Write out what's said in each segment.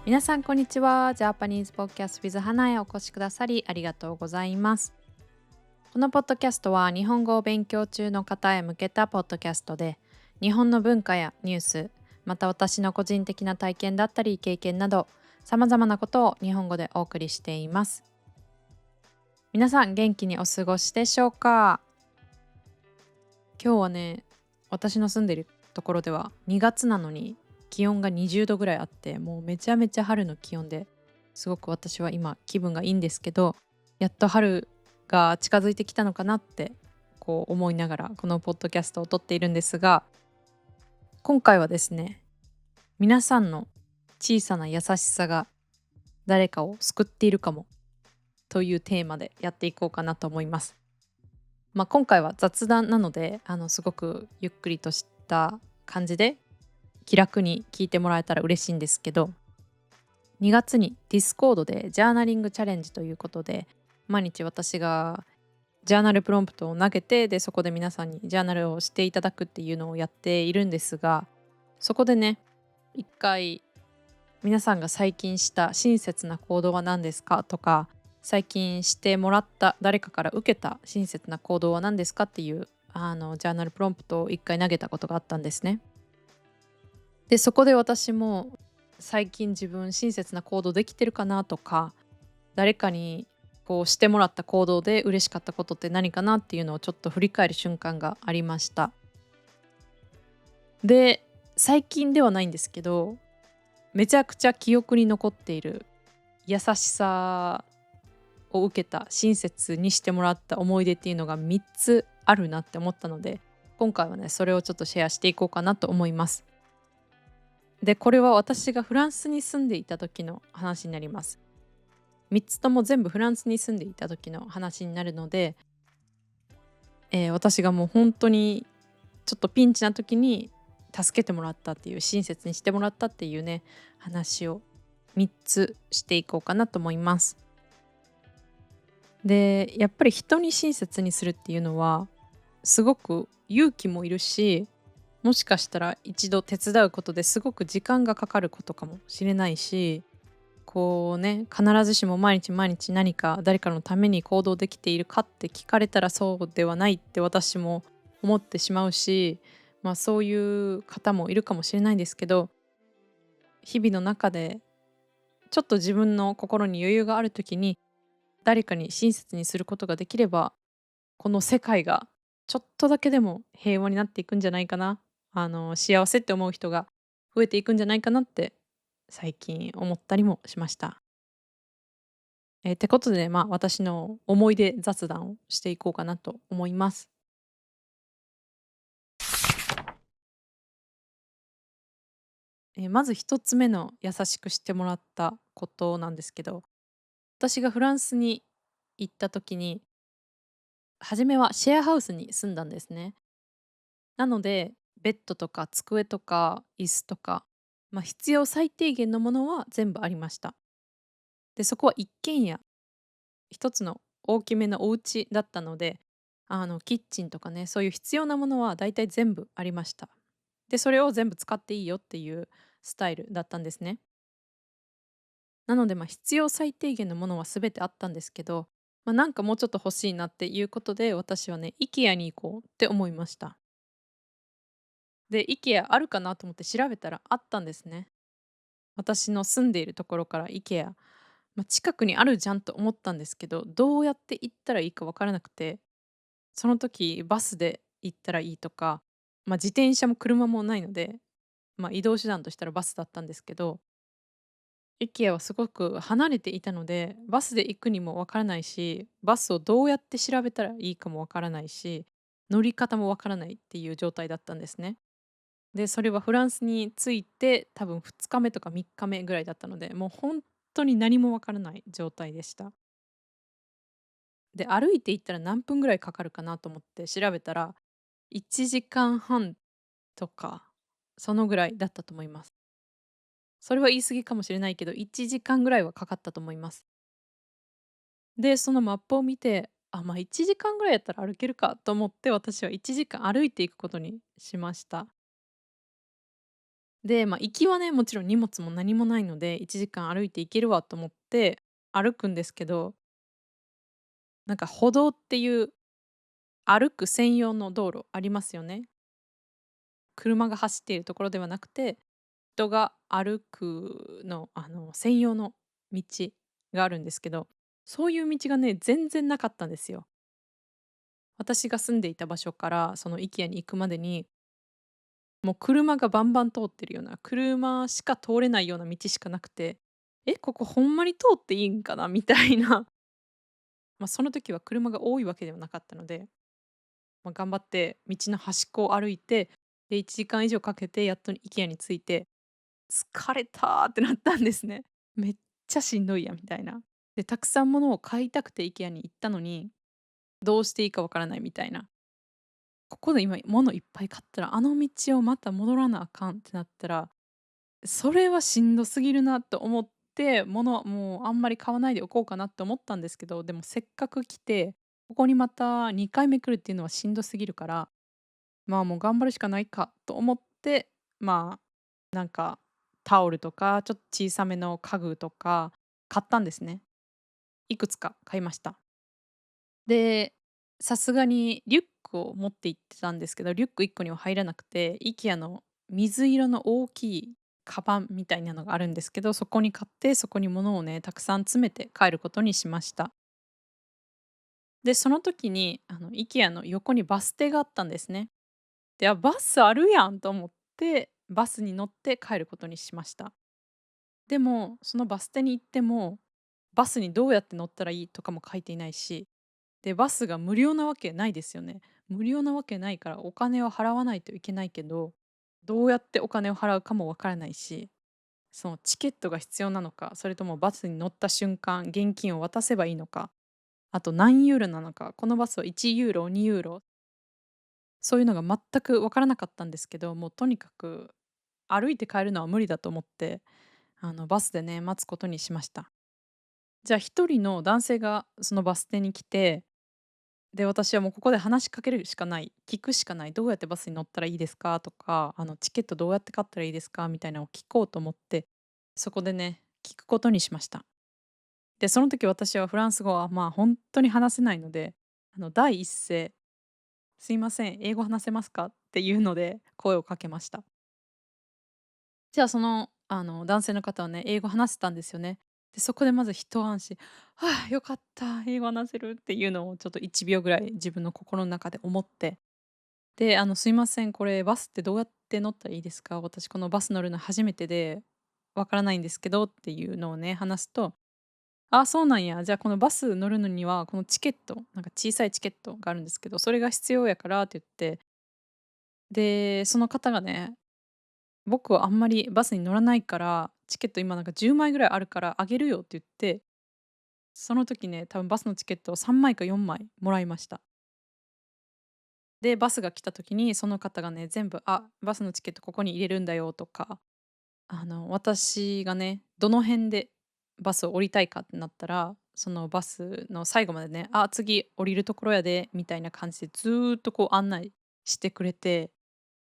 皆さんこんにちは。ジャパニーズポッドキャスト with 花へお越しくださりありがとうございます。このポッドキャストは日本語を勉強中の方へ向けたポッドキャストで、日本の文化やニュース、また私の個人的な体験だったり経験など、様々なことを日本語でお送りしています。皆さん元気にお過ごしでしょうか？今日はね、私の住んでるところでは2月なのに気温が20度ぐらいあって、もうめちゃめちゃ春の気温ですごく私は今気分がいいんですけど、やっと春が近づいてきたのかなって思いながらこのポッドキャストを撮っているんですが、今回はですね、皆さんの小さな優しさが誰かを救っているかもというテーマでやっていこうかなと思います。今回は雑談なので、すごくゆっくりとした感じで気楽に聞いてもらえたら嬉しいんですけど、2月に Discord でジャーナリングチャレンジということで、毎日私がジャーナルプロンプトを投げて、でそこで皆さんにジャーナルをしていただくっていうのをやっているんですが、そこでね、一回皆さんが最近した親切な行動は何ですかとか、最近してもらった誰かから受けた親切な行動は何ですかっていうジャーナルプロンプトを一回投げたことがあったんですね。でそこで私も最近自分親切な行動できてるかなとか、誰かにしてもらった行動で嬉しかったことって何かなっていうのをちょっと振り返る瞬間がありました。で最近ではないんですけど、めちゃくちゃ記憶に残っている優しさを受けた、親切にしてもらった思い出っていうのが3つあるなって思ったので、今回はねそれをちょっとシェアしていこうかなと思います。でこれは私がフランスに住んでいた時の話になります。3つとも全部フランスに住んでいた時の話になるので、私がもう本当にちょっとピンチな時に助けてもらったっていう、親切にしてもらったっていうね、話を3つしていこうかなと思います。でやっぱり人に親切にするっていうのはすごく勇気もいるし、もしかしたら一度手伝うことですごく時間がかかることかもしれないし、必ずしも毎日毎日何か誰かのために行動できているかって聞かれたらそうではないって私も思ってしまうし、そういう方もいるかもしれないんですけど、日々の中でちょっと自分の心に余裕がある時に誰かに親切にすることができれば、この世界がちょっとだけでも平和になっていくんじゃないかな、幸せって思う人が増えていくんじゃないかなって最近思ったりもしました。ってことで、私の思い出雑談をしていこうかなと思います。まず一つ目の優しくしてもらったことなんですけど、私がフランスに行った時に、初めはシェアハウスに住んだんですね。なので、ベッドとか机とか椅子とか、必要最低限のものは全部ありました。で、そこは一軒家、一つの大きめのお家だったので、キッチンとかね、そういう必要なものはだいたい全部ありました。で、それを全部使っていいよっていうスタイルだったんですね。なので、必要最低限のものは全てあったんですけど、なんかもうちょっと欲しいなっていうことで、私はね、IKEA に行こうって思いました。で、IKEA あるかなと思って調べたらあったんですね。私の住んでいるところから IKEA、近くにあるじゃんと思ったんですけど、どうやって行ったらいいかわからなくて、その時バスで行ったらいいとか、自転車も車もないので、移動手段としたらバスだったんですけど、IKEA はすごく離れていたので、バスで行くにもわからないし、バスをどうやって調べたらいいかもわからないし、乗り方もわからないっていう状態だったんですね。で、それはフランスに着いて多分2日目とか3日目ぐらいだったので、もう本当に何もわからない状態でした。で、歩いて行ったら何分ぐらいかかるかなと思って調べたら、1時間半とか、そのぐらいだったと思います。それは言い過ぎかもしれないけど、1時間ぐらいはかかったと思います。で、そのマップを見て、1時間ぐらいやったら歩けるかと思って、私は1時間歩いていくことにしました。で、行きはね、もちろん荷物も何もないので、1時間歩いて行けるわと思って歩くんですけど、なんか歩道っていう歩く専用の道路ありますよね。車が走っているところではなくて、人が歩くの、専用の道があるんですけど、そういう道がね、全然なかったんですよ。私が住んでいた場所からその IKEA に行くまでに、もう車がバンバン通ってるような、車しか通れないような道しかなくて、ここほんまに通っていいんかなみたいな。その時は車が多いわけではなかったので、頑張って道の端っこを歩いて、で、1時間以上かけてやっと IKEA に着いて、疲れたってなったんですね。めっちゃしんどいやみたいな。で、たくさん物を買いたくて IKEA に行ったのに、どうしていいかわからないみたいな。ここで今物いっぱい買ったら、あの道をまた戻らなあかんってなったら、それはしんどすぎるなと思って、物はもうあんまり買わないでおこうかなって思ったんですけど、でもせっかく来て、ここにまた2回目来るっていうのはしんどすぎるから、もう頑張るしかないかと思って、なんかタオルとか、ちょっと小さめの家具とか買ったんですね。いくつか買いました。で、さすがにリュックを持って行ってたんですけど、リュック1個には入らなくて、IKEA の水色の大きいカバンみたいなのがあるんですけど、そこに買って、そこに物をね、たくさん詰めて帰ることにしました。で、その時にIKEA の横にバス停があったんですね。で、バスあるやんと思って、バスに乗って帰ることにしました。でも、そのバス停に行っても、バスにどうやって乗ったらいいとかも書いていないし、で、バスが無料なわけないですよね。無料なわけないからお金を払わないといけないけど、どうやってお金を払うかもわからないし、そのチケットが必要なのか、それともバスに乗った瞬間、現金を渡せばいいのか、あと何ユーロなのか、このバスは1ユーロ、2ユーロ、そういうのが全くわからなかったんですけど、もうとにかく歩いて帰るのは無理だと思って、バスでね、待つことにしました。じゃあ一人の男性がそのバス停に来て、で、私はもうここで話しかけるしかない、聞くしかない、どうやってバスに乗ったらいいですかとか、チケットどうやって買ったらいいですかみたいなのを聞こうと思って、そこでね、聞くことにしました。で、その時私はフランス語は本当に話せないので、第一声、すいません、英語話せますかっていうので声をかけました。じゃあ、男性の方はね、英語話せたんですよね。で、そこでまず一安心、「はあ、よかった、英語話せる」っていうのをちょっと1秒ぐらい自分の心の中で思って、で、「すいません、これバスってどうやって乗ったらいいですか？私このバス乗るの初めてで、わからないんですけど」っていうのをね、話すと、「あ、そうなんや。じゃあこのバス乗るのには、このチケット、なんか小さいチケットがあるんですけど、それが必要やから」って言って、で、その方がね、僕はあんまりバスに乗らないから、チケット今なんか10枚ぐらいあるからあげるよって言って、その時ね、多分バスのチケットを3枚か4枚もらいました。で、バスが来た時にその方がね、全部、バスのチケットここに入れるんだよとか、私がね、どの辺でバスを降りたいかってなったら、そのバスの最後までね、次降りるところやでみたいな感じでずーっとこう案内してくれて、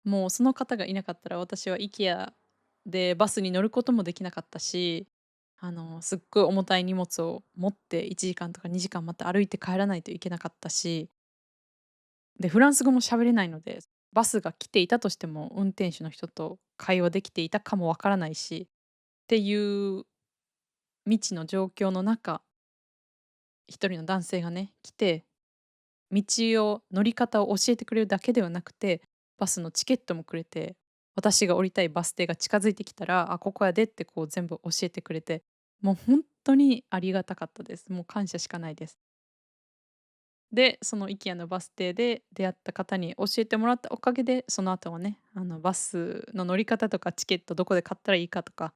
もうその方がいなかったら私は IKEA でバスに乗ることもできなかったし、すっごい重たい荷物を持って1時間とか2時間また歩いて帰らないといけなかったし、で、フランス語も喋れないので、バスが来ていたとしても運転手の人と会話できていたかもわからないしっていう未知の状況の中、一人の男性がね、来て、道を乗り方を教えてくれるだけではなくて、バスのチケットもくれて、私が降りたいバス停が近づいてきたら、ここやでってこう全部教えてくれて、もう本当にありがたかったです。もう感謝しかないです。で、その IKEA のバス停で出会った方に教えてもらったおかげで、その後はね、バスの乗り方とかチケットどこで買ったらいいかとか、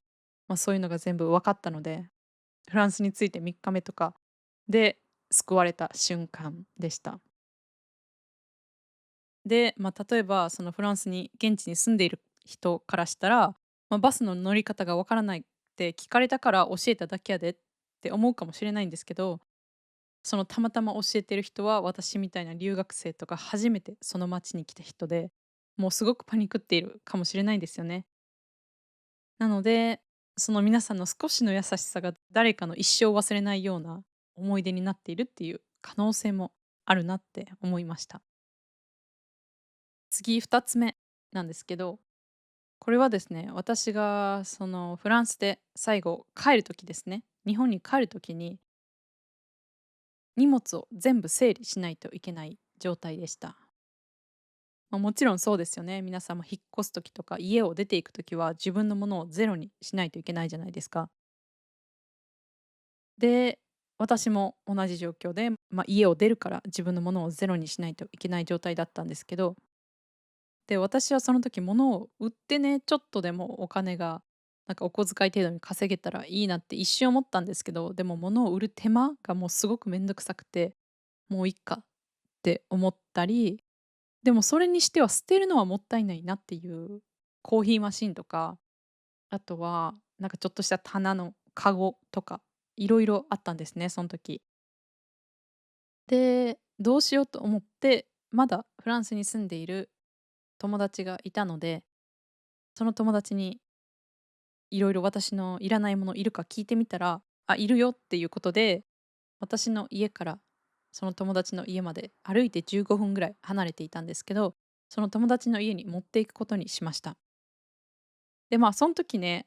そういうのが全部分かったので、フランスに着いて3日目とかで救われた瞬間でした。で、例えばそのフランスに現地に住んでいる人からしたら、バスの乗り方がわからないって聞かれたから教えただけやでって思うかもしれないんですけど、そのたまたま教えてる人は私みたいな留学生とか初めてその町に来た人で、もうすごくパニクっているかもしれないんですよね。なので、その皆さんの少しの優しさが誰かの一生忘れないような思い出になっているっていう可能性もあるなって思いました。次2つ目なんですけど、これはですね、私がそのフランスで最後帰る時ですね、日本に帰る時に荷物を全部整理しないといけない状態でした。もちろんそうですよね。皆さんも引っ越す時とか家を出ていく時は自分のものをゼロにしないといけないじゃないですか。で、私も同じ状況で、家を出るから自分のものをゼロにしないといけない状態だったんですけど、で、私はその時物を売ってね、ちょっとでもお金が、なんかお小遣い程度に稼げたらいいなって一瞬思ったんですけど、でも物を売る手間がもうすごくめんどくさくて、もういっかって思ったり、でもそれにしては捨てるのはもったいないなっていうコーヒーマシンとか、あとはなんかちょっとした棚のカゴとか、いろいろあったんですね、その時。で、どうしようと思って、まだフランスに住んでいる友達がいたので、その友達にいろいろ私のいらないものいるか聞いてみたら、あ、いるよっていうことで、私の家からその友達の家まで歩いて15分ぐらい離れていたんですけど、その友達の家に持っていくことにしました。で、その時ね、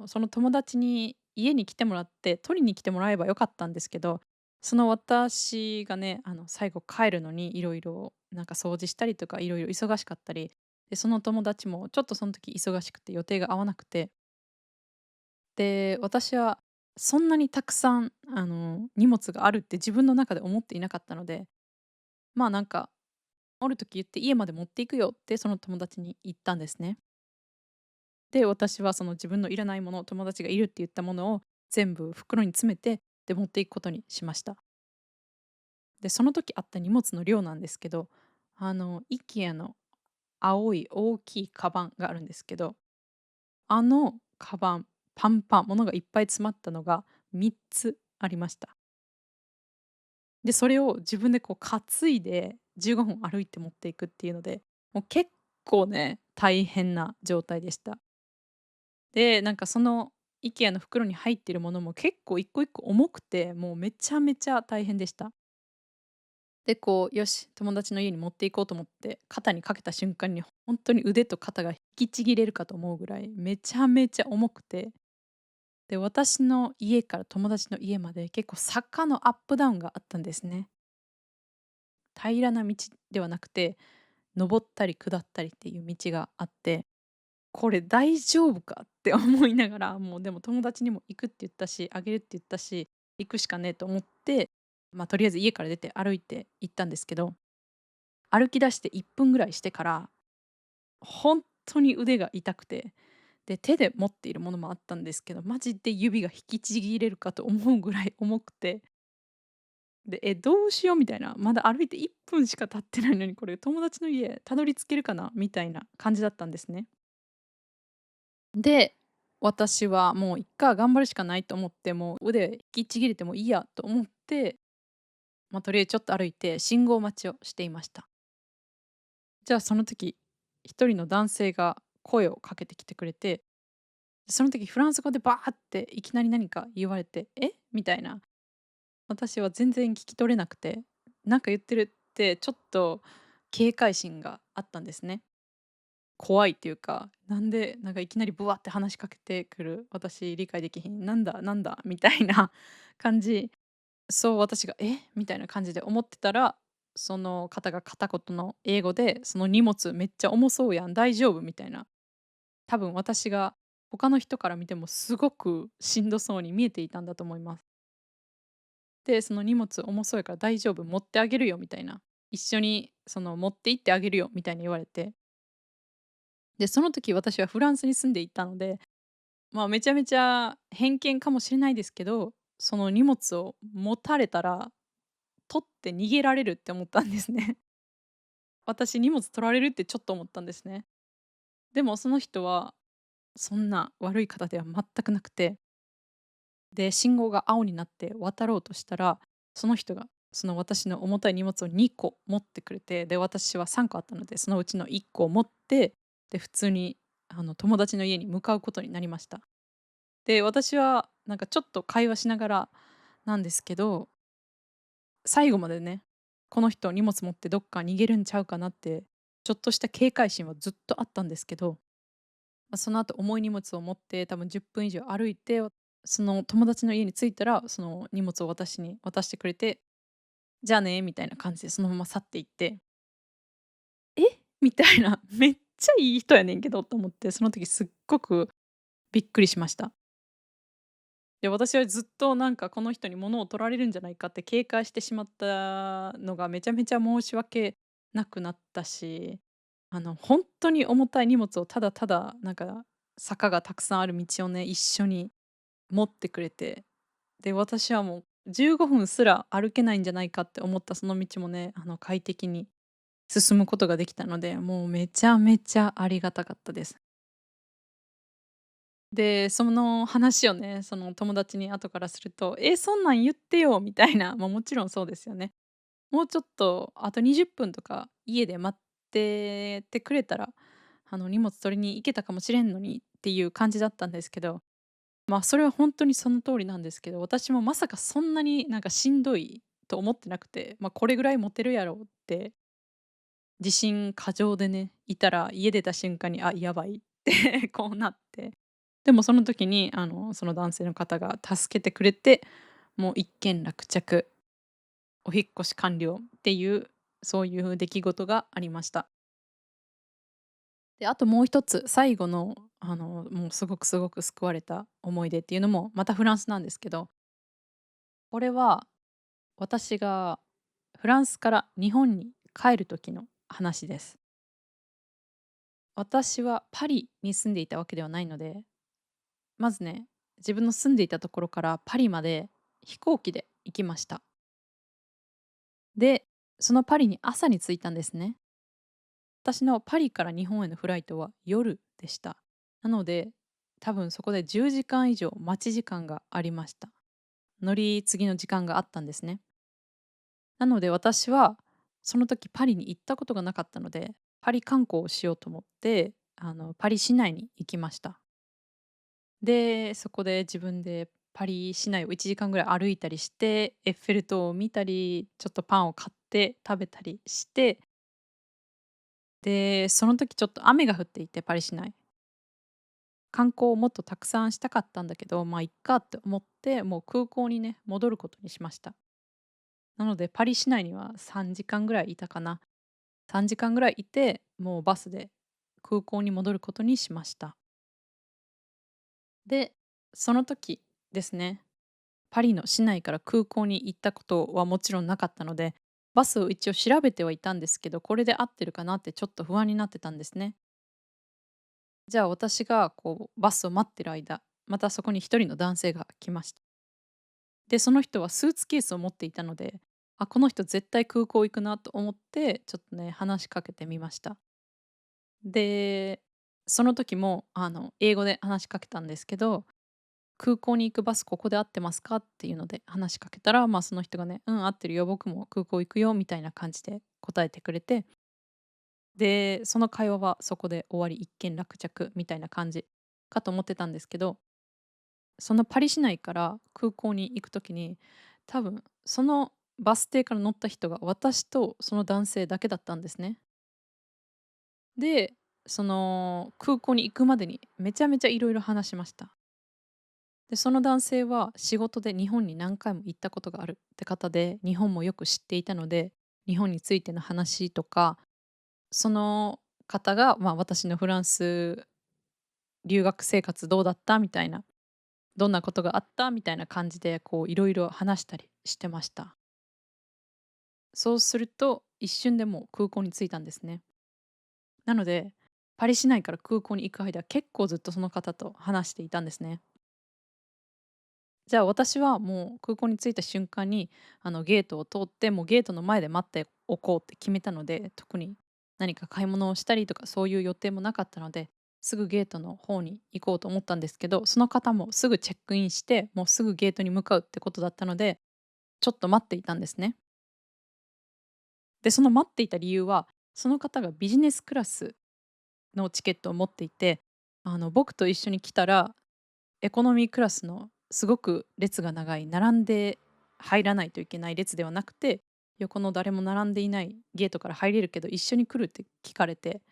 その友達に家に来てもらって、取りに来てもらえばよかったんですけど、その私がね、最後帰るのにいろいろなんか掃除したりとかいろいろ忙しかったり、で、その友達もちょっとその時忙しくて予定が合わなくて、で、私はそんなにたくさん、荷物があるって自分の中で思っていなかったので、なんか、「おる時言って家まで持っていくよ」ってその友達に言ったんですね。で、私はその自分のいらないもの、友達がいるって言ったものを全部袋に詰めて、で、持っていくことにしました。で、その時あった荷物の量なんですけど、IKEA の青い大きいカバンがあるんですけど、あのカバン、パンパン、物がいっぱい詰まったのが3つありました。で、それを自分でこう担いで15分歩いて持っていくっていうので、もう結構ね、大変な状態でした。で、なんかその IKEA の袋に入ってるものも結構一個一個重くて、もうめちゃめちゃ大変でした。で、こう、よし、友達の家に持っていこうと思って肩にかけた瞬間に本当に腕と肩が引きちぎれるかと思うぐらいめちゃめちゃ重くて、で、私の家から友達の家まで結構坂のアップダウンがあったんですね。平らな道ではなくて、登ったり下ったりっていう道があって、これ大丈夫かって思いながら、もうでも友達にも行くって言ったし、あげるって言ったし、行くしかねえと思って、とりあえず家から出て歩いて行ったんですけど、歩き出して1分ぐらいしてから、本当に腕が痛くて、で、手で持っているものもあったんですけど、マジで指が引きちぎれるかと思うぐらい重くて、で、どうしようみたいな、まだ歩いて1分しか経ってないのに、これ友達の家たどり着けるかなみたいな感じだったんですね。で、私はもういっか、頑張るしかないと思って、もう腕引きちぎれてもいいやと思って、とりあえずちょっと歩いて信号待ちをしていました。じゃあその時、一人の男性が声をかけてきてくれて、その時フランス語でバーっていきなり何か言われて、「え？」みたいな。私は全然聞き取れなくて、なんか言ってるってちょっと警戒心があったんですね。怖いっていうか、なんで、なんかいきなりブワって話しかけてくる、私理解できひん、なんだなんだみたいな感じ。そう、私が「え？」みたいな感じで思ってたら、その方が片言の英語で「その荷物めっちゃ重そうやん、大丈夫？」みたいな。多分私が他の人から見てもすごくしんどそうに見えていたんだと思います。で、その荷物重そうやから大丈夫、持ってあげるよみたいな。一緒にその持って行ってあげるよみたいに言われて。で、その時私はフランスに住んでいたので、めちゃめちゃ偏見かもしれないですけど、その荷物を持たれたら、取って逃げられるって思ったんですね。私荷物取られるってちょっと思ったんですね。でもその人は、そんな悪い方では全くなくて、で、信号が青になって渡ろうとしたら、その人がその私の重たい荷物を2個持ってくれて、で、私は3個あったので、そのうちの1個を持って、で、普通に友達の家に向かうことになりました。で、私はなんかちょっと会話しながらなんですけど、最後までね、この人荷物持ってどっか逃げるんちゃうかなって、ちょっとした警戒心はずっとあったんですけど、その後重い荷物を持って多分10分以上歩いて、その友達の家に着いたら、その荷物を私に渡してくれて、じゃあねみたいな感じでそのまま去っていって、えみたいな、めっちゃいい人やねんけどと思って、その時すっごくびっくりしました。で、私はずっとなんかこの人に物を取られるんじゃないかって警戒してしまったのがめちゃめちゃ申し訳なくなったし、本当に重たい荷物をただただなんか坂がたくさんある道をね、一緒に持ってくれて、で、私はもう15分すら歩けないんじゃないかって思ったその道もね、快適に進むことができたので、もうめちゃめちゃありがたかったです。で、その話をね、その友達に後からすると、「え、そんなん言ってよ」みたいな、もちろんそうですよね。もうちょっとあと20分とか家で待っててくれたら、荷物取りに行けたかもしれんのにっていう感じだったんですけど、それは本当にその通りなんですけど、私もまさかそんなになんかしんどいと思ってなくて、これぐらい持てるやろうって自信過剰でね、いたら家出た瞬間に、あ、やばいってこうなって。でもその時に、その男性の方が助けてくれて、もう一件落着、お引っ越し完了っていう、そういう出来事がありました。で、あともう一つ、最後の、もうすごくすごく救われた思い出っていうのも、またフランスなんですけど、これは私がフランスから日本に帰る時の話です。私はパリに住んでいたわけではないので、まずね、自分の住んでいたところからパリまで飛行機で行きました。で、そのパリに朝に着いたんですね。私のパリから日本へのフライトは夜でした。なので、多分そこで10時間以上待ち時間がありました。乗り継ぎの時間があったんですね。なので私はその時パリに行ったことがなかったので、パリ観光をしようと思って、パリ市内に行きました。で、そこで自分でパリ市内を1時間ぐらい歩いたりして、エッフェル塔を見たり、ちょっとパンを買って食べたりして、で、その時ちょっと雨が降っていて、パリ市内。観光をもっとたくさんしたかったんだけど、いっかって思って、もう空港にね、戻ることにしました。なので、パリ市内には3時間ぐらいいたかな。3時間ぐらいいて、もうバスで空港に戻ることにしました。で、その時ですね、パリの市内から空港に行ったことはもちろんなかったので、バスを一応調べてはいたんですけど、これで合ってるかなってちょっと不安になってたんですね。じゃあ私がこうバスを待ってる間、またそこに一人の男性が来ました。で、その人はスーツケースを持っていたので、あ、この人絶対空港行くなと思って、ちょっとね、話しかけてみました。で、その時も英語で話しかけたんですけど、空港に行くバスここで合ってますかっていうので話しかけたら、その人がね、うん、合ってるよ、僕も空港行くよみたいな感じで答えてくれて、で、その会話はそこで終わり、一件落着みたいな感じかと思ってたんですけど、そのパリ市内から空港に行く時に、多分そのバス停から乗った人が私とその男性だけだったんですね。で、その空港に行くまでにめちゃめちゃいろいろ話しました。で、その男性は仕事で日本に何回も行ったことがあるって方で、日本もよく知っていたので、日本についての話とか、その方が、私のフランス留学生活どうだったみたいな、どんなことがあったみたいな感じで、こういろいろ話したりしてました。そうすると、一瞬でもう空港に着いたんですね。なので、パリ市内から空港に行く間、結構ずっとその方と話していたんですね。じゃあ私はもう空港に着いた瞬間にゲートを通ってもうゲートの前で待っておこうって決めたので、特に何か買い物をしたりとかそういう予定もなかったので、すぐゲートの方に行こうと思ったんですけど、その方もすぐチェックインしてもうすぐゲートに向かうってことだったので、ちょっと待っていたんですね。で、その待っていた理由は、その方がビジネスクラスのチケットを持っていて、僕と一緒に来たら、エコノミークラスのすごく列が長い、並んで入らないといけない列ではなくて、横の誰も並んでいないゲートから入れるけど一緒に来るって聞かれて、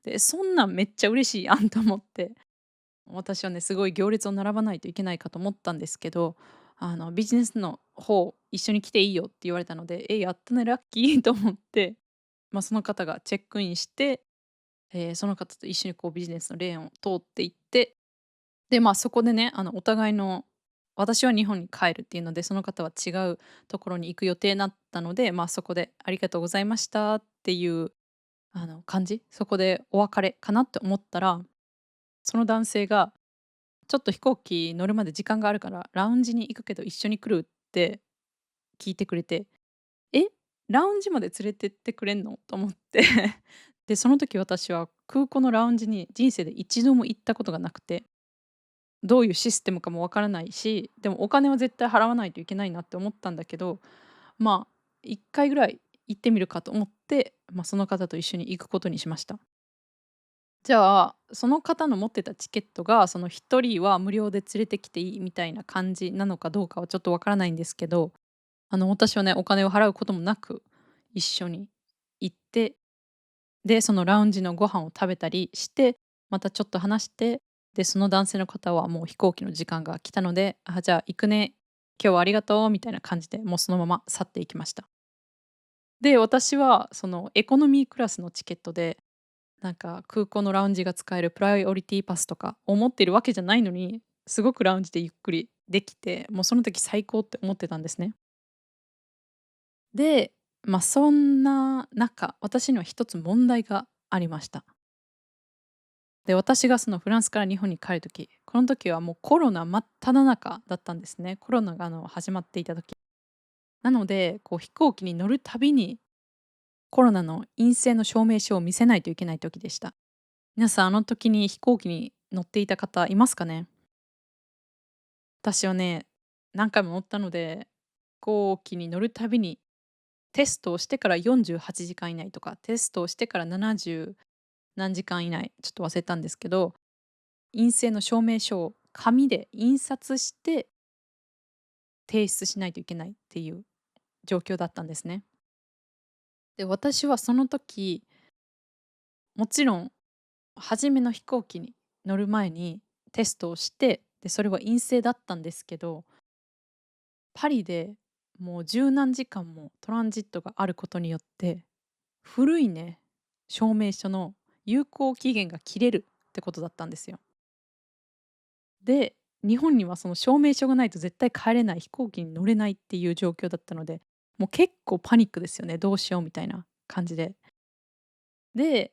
で、そんなんめっちゃ嬉しいやんと思って、私はね、すごい行列を並ばないといけないかと思ったんですけど、ビジネスの方一緒に来ていいよって言われたので、やったね、ラッキーと思って、その方がチェックインして、その方と一緒にこうビジネスのレーンを通っていって、で、そこでね、お互いの私は日本に帰るっていうので、その方は違うところに行く予定だったので、そこでありがとうございましたっていう感じ、そこでお別れかなって思ったら、その男性がちょっと飛行機乗るまで時間があるからラウンジに行くけど一緒に来るって聞いてくれて、え、ラウンジまで連れてってくれんのと思ってで、その時私は空港のラウンジに人生で一度も行ったことがなくて、どういうシステムかもわからないし、でもお金は絶対払わないといけないなって思ったんだけど、1回ぐらい行ってみるかと思って、その方と一緒に行くことにしました。じゃあ、その方の持ってたチケットが、その1人は無料で連れてきていいみたいな感じなのかどうかはちょっとわからないんですけど、私はね、お金を払うこともなく、一緒に行って、で、そのラウンジのご飯を食べたりして、またちょっと話して、で、その男性の方はもう飛行機の時間が来たので、じゃあ行くね、今日はありがとうみたいな感じで、もうそのまま去っていきました。で、私はそのエコノミークラスのチケットで、なんか空港のラウンジが使えるプライオリティパスとかを持っているわけじゃないのに、すごくラウンジでゆっくりできて、もうその時最高って思ってたんですね。で、そんな中、私には一つ問題がありました。で、私がそのフランスから日本に帰る時、この時はもうコロナ真っ只中だったんですね。コロナが始まっていた時。なので、こう飛行機に乗るたびにコロナの陰性の証明書を見せないといけない時でした。皆さん、あの時に飛行機に乗っていた方いますかね？私はね、何回も乗ったので、飛行機に乗るたびにテストをしてから48時間以内とか、テストをしてから70何時間以内、ちょっと忘れたんですけど、陰性の証明書を紙で印刷して提出しないといけないっていう状況だったんですね。で、私はその時、もちろん初めの飛行機に乗る前にテストをして、で、それは陰性だったんですけど、パリでもう十何時間もトランジットがあることによって、古いね、証明書の有効期限が切れるってことだったんですよ。で、日本にはその証明書がないと絶対帰れない、飛行機に乗れないっていう状況だったので、もう結構パニックですよね、どうしようみたいな感じで。で、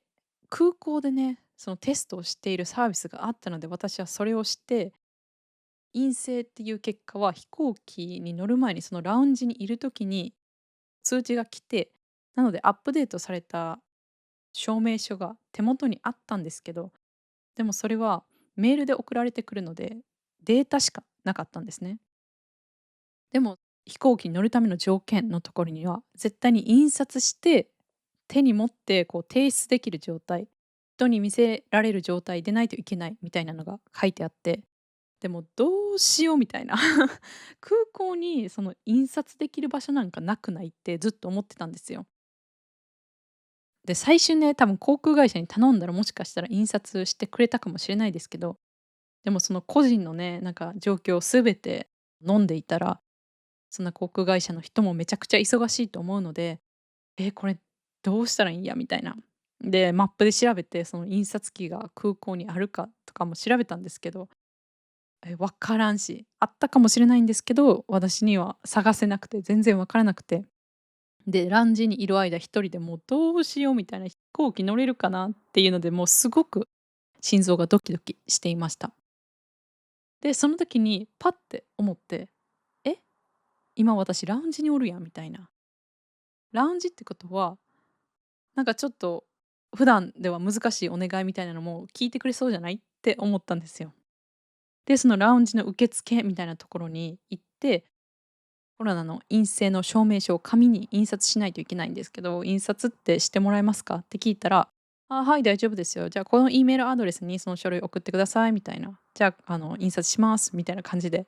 空港でね、そのテストをしているサービスがあったので、私はそれをして、陰性っていう結果は飛行機に乗る前にそのラウンジにいる時に通知が来て、なのでアップデートされた証明書が手元にあったんですけど、でもそれはメールで送られてくるので、データしかなかったんですね。でも飛行機に乗るための条件のところには、絶対に印刷して手に持ってこう提出できる状態、人に見せられる状態でないといけないみたいなのが書いてあって、でもどうしようみたいな空港にその印刷できる場所なんかなくないってずっと思ってたんですよ。で、最終ね、多分航空会社に頼んだらもしかしたら印刷してくれたかもしれないですけど、でもその個人のね、なんか状況を全て飲んでいたら、そんな航空会社の人もめちゃくちゃ忙しいと思うので、これどうしたらいいんやみたいな。で、マップで調べて、その印刷機が空港にあるかとかも調べたんですけど、分からんし、あったかもしれないんですけど、私には探せなくて、全然分からなくて。で、ランジにいる間一人でもうどうしようみたいな、飛行機乗れるかなっていうので、もうすごく心臓がドキドキしていました。で、その時にパッて思って、え、今私ラウンジにおるやんみたいな。ラウンジってことは、なんかちょっと普段では難しいお願いみたいなのも聞いてくれそうじゃないって思ったんですよ。で、そのラウンジの受付みたいなところに行って、コロナの陰性の証明書を紙に印刷しないといけないんですけど、印刷ってしてもらえますかって聞いたら、「あ、はい、大丈夫ですよ。じゃあ、この E メールアドレスにその書類送ってください」みたいな。「じゃあ、印刷します」みたいな感じで、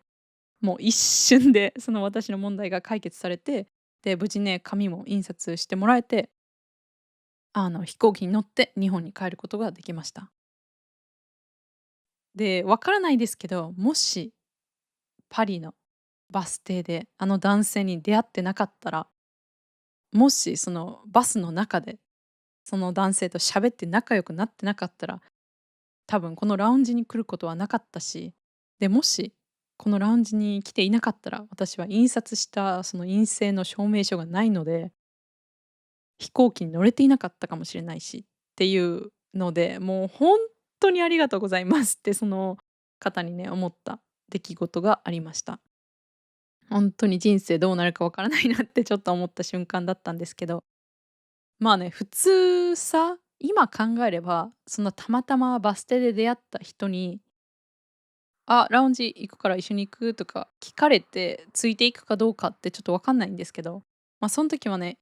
もう一瞬でその私の問題が解決されて、で、無事ね、紙も印刷してもらえて、飛行機に乗って日本に帰ることができました。で、わからないですけど、もしパリのバス停であの男性に出会ってなかったら、もしそのバスの中でその男性と喋って仲良くなってなかったら、多分このラウンジに来ることはなかったし、で、もしこのラウンジに来ていなかったら、私は印刷したその陰性の証明書がないので、飛行機に乗れていなかったかもしれないしっていうので、もう本当にありがとうございますってその方にね、思った出来事がありました。本当に人生どうなるかわからないなってちょっと思った瞬間だったんですけど、まあね、普通さ、今考えれば、そんなたまたまバス停で出会った人に「あ、ラウンジ行くから一緒に行く？」とか聞かれて、ついていくかどうかってちょっとわかんないんですけど、そん時はね、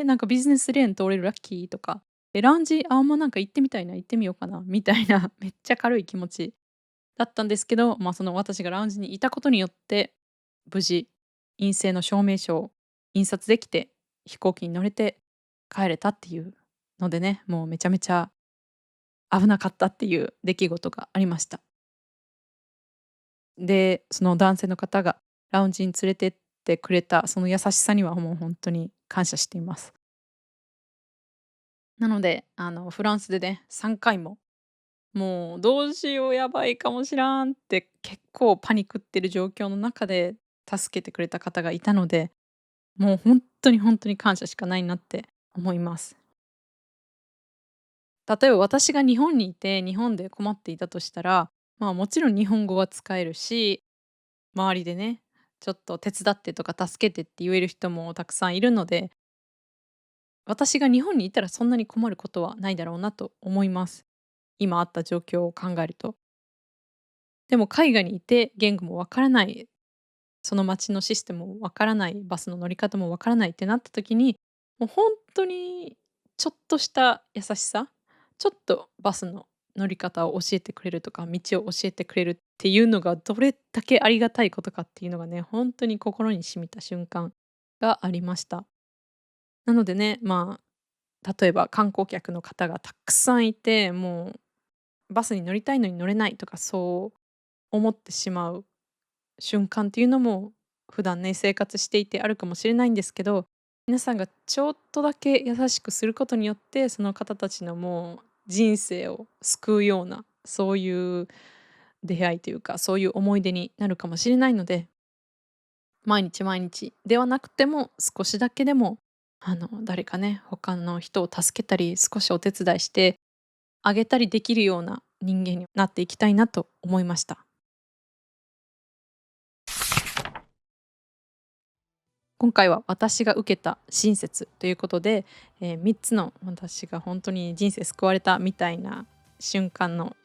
なんかビジネスレーン通れるラッキーとか、ラウンジ、もうなんか行ってみたいな、行ってみようかなみたいなめっちゃ軽い気持ちだったんですけど、その私がラウンジにいたことによって、無事陰性の証明書を印刷できて、飛行機に乗れて帰れたっていうのでね、もうめちゃめちゃ危なかったっていう出来事がありました。で、その男性の方がラウンジに連れてってくれたその優しさにはもう本当に感謝しています。なので、フランスでね、3回も、もうどうしよう、やばいかもしらんって結構パニックってる状況の中で助けてくれた方がいたので、もう本当に本当に感謝しかないなって思います。例えば私が日本にいて、日本で困っていたとしたら、もちろん日本語は使えるし、周りでね、ちょっと手伝ってとか助けてって言える人もたくさんいるので、私が日本にいたらそんなに困ることはないだろうなと思います。今あった状況を考えると。でも海外にいて言語もわからない、その街のシステムもわからない、バスの乗り方もわからないってなった時に、もう本当にちょっとした優しさ、ちょっとバスの乗り方を教えてくれるとか、道を教えてくれるっていうのがどれだけありがたいことかっていうのがね、本当に心に染みた瞬間がありました。なのでね、例えば観光客の方がたくさんいて、もうバスに乗りたいのに乗れないとか、そう思ってしまう瞬間っていうのも、普段ね、生活していてあるかもしれないんですけど、皆さんがちょっとだけ優しくすることによって、その方たちのもう人生を救うような、そういう出会いというか、そういう思い出になるかもしれないので、毎日毎日ではなくても、少しだけでも、誰かね、他の人を助けたり、少しお手伝いしてあげたりできるような人間になっていきたいなと思いました。今回は私が受けた親切ということで、3つの私が本当に人生救われたみたいな瞬間の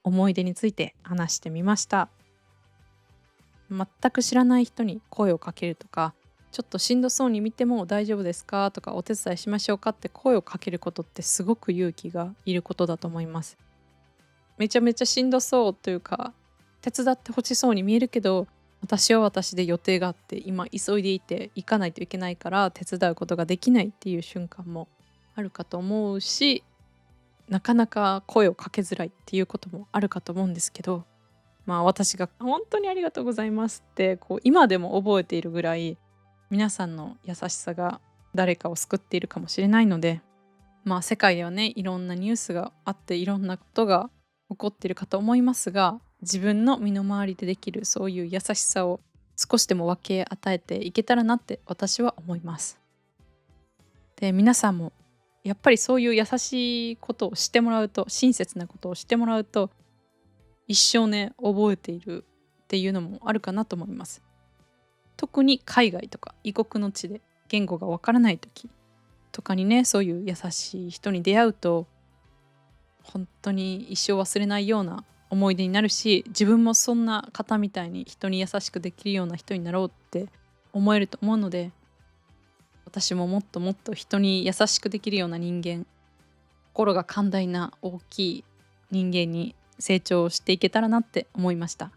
思い出について話してみました。全く知らない人に声をかけるとか、ちょっとしんどそうに見ても大丈夫ですかとか、お手伝いしましょうかって声をかけることってすごく勇気がいることだと思います。めちゃめちゃしんどそうというか、手伝ってほしそうに見えるけど、私は私で予定があって、今急いでいて行かないといけないから手伝うことができないっていう瞬間もあるかと思うし、なかなか声をかけづらいっていうこともあるかと思うんですけど、私が本当にありがとうございますってこう今でも覚えているぐらい、皆さんの優しさが誰かを救っているかもしれないので、世界ではね、いろんなニュースがあっていろんなことが起こっているかと思いますが、自分の身の回りでできるそういう優しさを少しでも分け与えていけたらなって私は思います。で、皆さんもやっぱりそういう優しいことをしてもらうと、親切なことをしてもらうと、一生ね、覚えているっていうのもあるかなと思います。特に海外とか異国の地で言語がわからない時とかにね、そういう優しい人に出会うと、本当に一生忘れないような思い出になるし、自分もそんな方みたいに人に優しくできるような人になろうって思えると思うので、私ももっともっと人に優しくできるような人間心が寛大な大きい人間に成長していけたらなって思いました。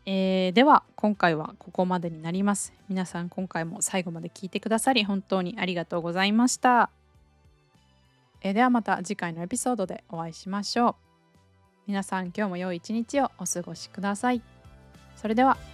では今回はここまでになります。皆さん今回も最後まで聞いてくださり本当にありがとうございました。ではまた次回のエピソードでお会いしましょう。皆さん今日も良い一日をお過ごしください。それでは。